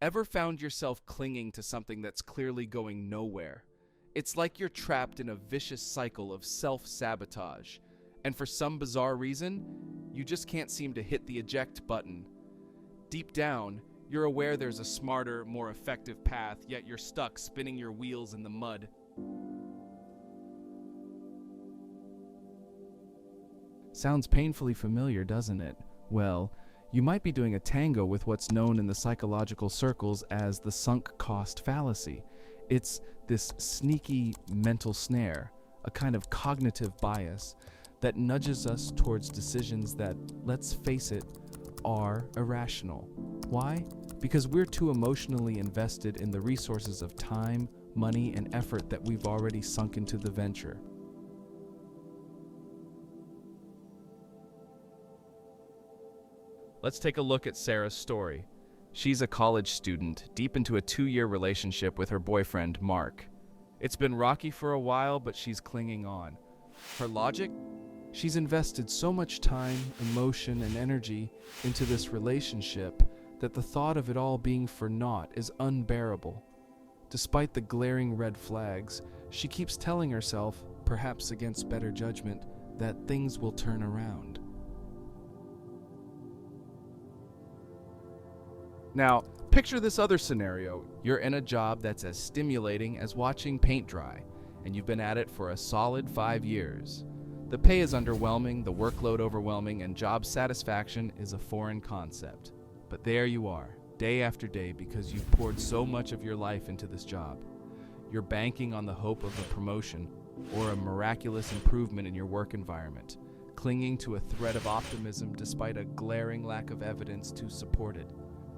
Ever found yourself clinging to something that's clearly going nowhere? It's like you're trapped in a vicious cycle of self-sabotage, and for some bizarre reason, you just can't seem to hit the eject button. Deep down, you're aware there's a smarter, more effective path, yet you're stuck spinning your wheels in the mud. Sounds painfully familiar, doesn't it? Well, you might be doing a tango with what's known in the psychological circles as the sunk cost fallacy. It's this sneaky mental snare, a kind of cognitive bias that nudges us towards decisions that, let's face it, are irrational. Why? Because we're too emotionally invested in the resources of time, money, and effort that we've already sunk into the venture. Let's take a look at Sarah's story. She's a college student, deep into a 2-year relationship with her boyfriend, Mark. It's been rocky for a while, but she's clinging on. Her logic? She's invested so much time, emotion, and energy into this relationship that the thought of it all being for naught is unbearable. Despite the glaring red flags, she keeps telling herself, perhaps against better judgment, that things will turn around. Now, picture this other scenario. You're in a job that's as stimulating as watching paint dry, and you've been at it for a solid 5 years. The pay is underwhelming, the workload overwhelming, and job satisfaction is a foreign concept. But there you are, day after day, because you've poured so much of your life into this job. You're banking on the hope of a promotion or a miraculous improvement in your work environment, clinging to a thread of optimism despite a glaring lack of evidence to support it.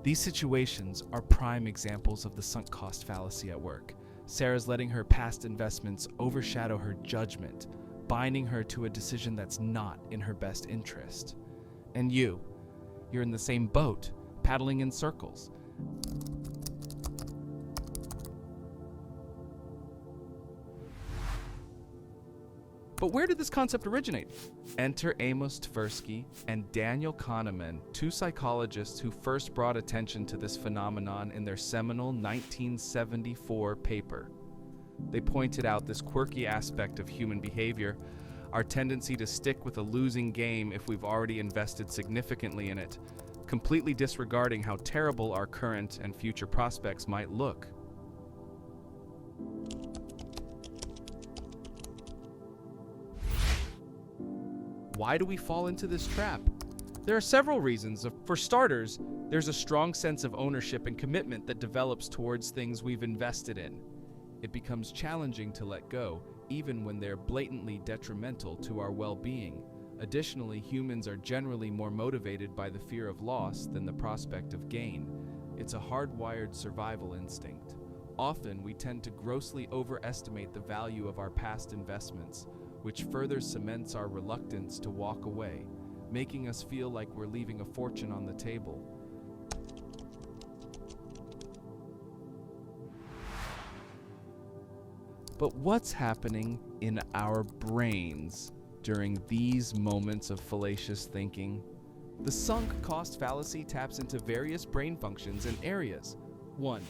These situations are prime examples of the sunk cost fallacy at work. Sarah's letting her past investments overshadow her judgment, binding her to a decision that's not in her best interest. And you're in the same boat, paddling in circles. But where did this concept originate? Enter Amos Tversky and Daniel Kahneman, 2 psychologists who first brought attention to this phenomenon in their seminal 1974 paper. They pointed out this quirky aspect of human behavior, our tendency to stick with a losing game if we've already invested significantly in it, completely disregarding how terrible our current and future prospects might look. Why do we fall into this trap? There are several reasons. For starters, there's a strong sense of ownership and commitment that develops towards things we've invested in. It becomes challenging to let go, even when they're blatantly detrimental to our well-being. Additionally, humans are generally more motivated by the fear of loss than the prospect of gain. It's a hardwired survival instinct. Often, we tend to grossly overestimate the value of our past investments, which further cements our reluctance to walk away, making us feel like we're leaving a fortune on the table. But what's happening in our brains during these moments of fallacious thinking? The sunk cost fallacy taps into various brain functions and areas. 1.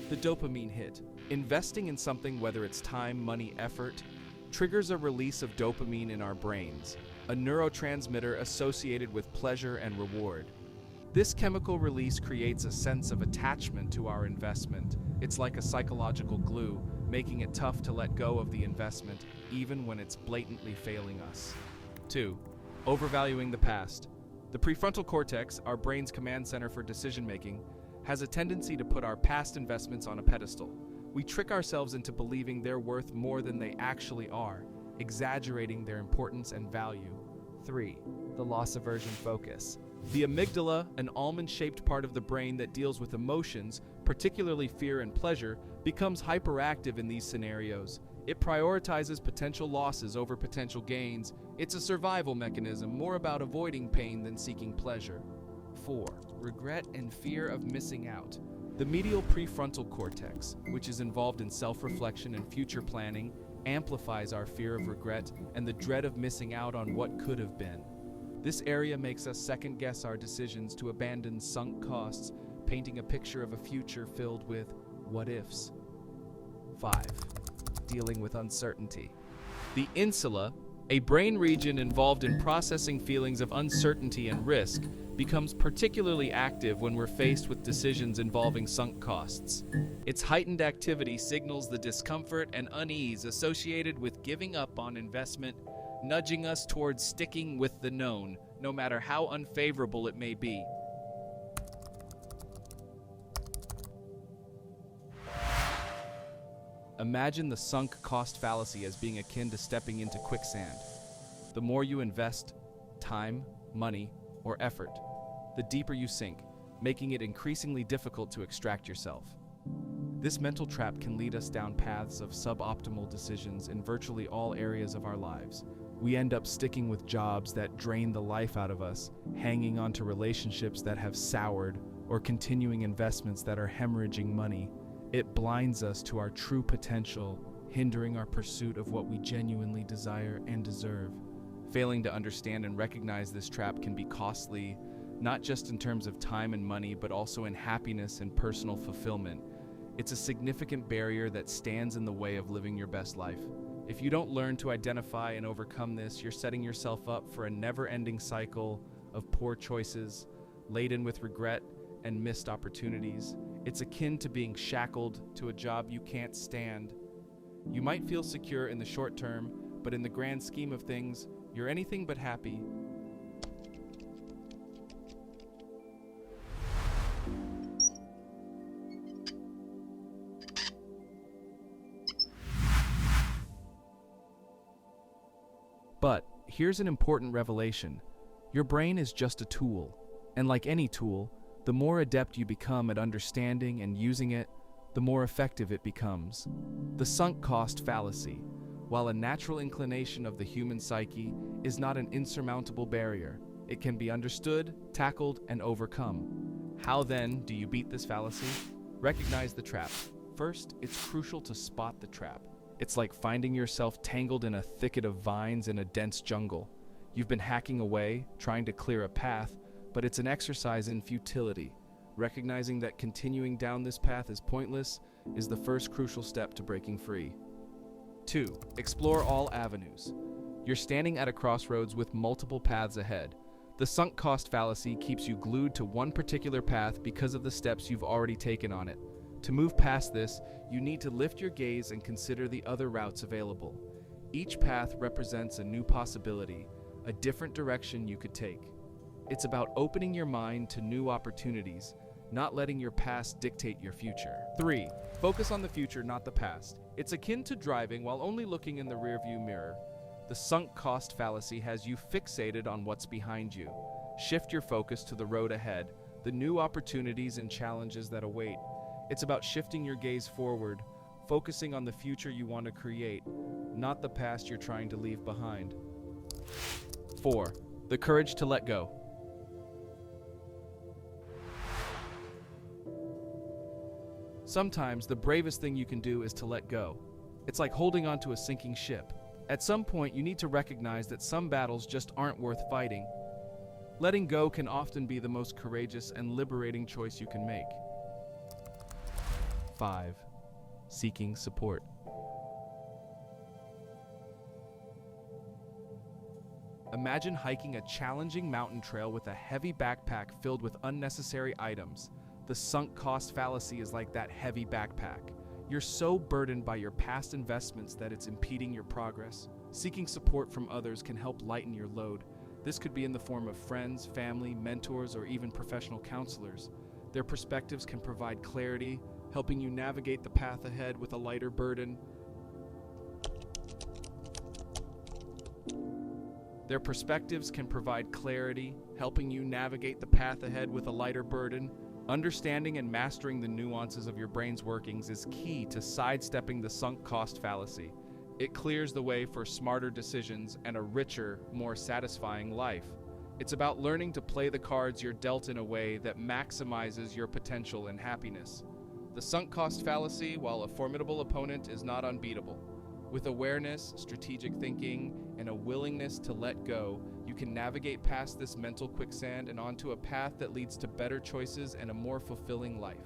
The dopamine hit. Investing in something, whether it's time, money, effort, triggers a release of dopamine in our brains, a neurotransmitter associated with pleasure and reward. This chemical release creates a sense of attachment to our investment. It's like a psychological glue, making it tough to let go of the investment, even when it's blatantly failing us. 2. Overvaluing the past. The prefrontal cortex, our brain's command center for decision-making, has a tendency to put our past investments on a pedestal. We trick ourselves into believing they're worth more than they actually are, exaggerating their importance and value. 3. The loss aversion focus. The amygdala, an almond-shaped part of the brain that deals with emotions, particularly fear and pleasure, becomes hyperactive in these scenarios. It prioritizes potential losses over potential gains. It's a survival mechanism, more about avoiding pain than seeking pleasure. 4. Regret and fear of missing out. The medial prefrontal cortex, which is involved in self-reflection and future planning, amplifies our fear of regret and the dread of missing out on what could have been. This area makes us second-guess our decisions to abandon sunk costs, painting a picture of a future filled with what ifs. 5. Dealing with uncertainty. The insula, a brain region involved in processing feelings of uncertainty and risk, becomes particularly active when we're faced with decisions involving sunk costs. Its heightened activity signals the discomfort and unease associated with giving up on investment, nudging us towards sticking with the known, no matter how unfavorable it may be. Imagine the sunk cost fallacy as being akin to stepping into quicksand. The more you invest, time, money, or effort, the deeper you sink, making it increasingly difficult to extract yourself. This mental trap can lead us down paths of suboptimal decisions in virtually all areas of our lives. We end up sticking with jobs that drain the life out of us, hanging on to relationships that have soured, or continuing investments that are hemorrhaging money. It blinds us to our true potential, hindering our pursuit of what we genuinely desire and deserve. Failing to understand and recognize this trap can be costly, not just in terms of time and money, but also in happiness and personal fulfillment. It's a significant barrier that stands in the way of living your best life. If you don't learn to identify and overcome this, you're setting yourself up for a never-ending cycle of poor choices, laden with regret and missed opportunities. It's akin to being shackled to a job you can't stand. You might feel secure in the short term, but in the grand scheme of things, you're anything but happy. But here's an important revelation. Your brain is just a tool, and like any tool, the more adept you become at understanding and using it, the more effective it becomes. The sunk cost fallacy, while a natural inclination of the human psyche, is not an insurmountable barrier. It can be understood, tackled, and overcome. How then do you beat this fallacy? Recognize the trap. First, it's crucial to spot the trap. It's like finding yourself tangled in a thicket of vines in a dense jungle. You've been hacking away, trying to clear a path, but it's an exercise in futility. Recognizing that continuing down this path is pointless is the first crucial step to breaking free. 2. Explore all avenues. You're standing at a crossroads with multiple paths ahead. The sunk cost fallacy keeps you glued to one particular path because of the steps you've already taken on it. To move past this, you need to lift your gaze and consider the other routes available. Each path represents a new possibility, a different direction you could take. It's about opening your mind to new opportunities, not letting your past dictate your future. 3. Focus on the future, not the past. It's akin to driving while only looking in the rearview mirror. The sunk cost fallacy has you fixated on what's behind you. Shift your focus to the road ahead, the new opportunities and challenges that await. It's about shifting your gaze forward, focusing on the future you want to create, not the past you're trying to leave behind. 4. The courage to let go. Sometimes the bravest thing you can do is to let go. It's like holding onto a sinking ship. At some point, you need to recognize that some battles just aren't worth fighting. Letting go can often be the most courageous and liberating choice you can make. 5. Seeking support. Imagine hiking a challenging mountain trail with a heavy backpack filled with unnecessary items. The sunk cost fallacy is like that heavy backpack. You're so burdened by your past investments that it's impeding your progress. Seeking support from others can help lighten your load. This could be in the form of friends, family, mentors, or even professional counselors. Their perspectives can provide clarity, helping you navigate the path ahead with a lighter burden. Understanding and mastering the nuances of your brain's workings is key to sidestepping the sunk cost fallacy. It clears the way for smarter decisions and a richer, more satisfying life. It's about learning to play the cards you're dealt in a way that maximizes your potential and happiness. The sunk cost fallacy, while a formidable opponent, is not unbeatable. With awareness, strategic thinking, and a willingness to let go, you can navigate past this mental quicksand and onto a path that leads to better choices and a more fulfilling life.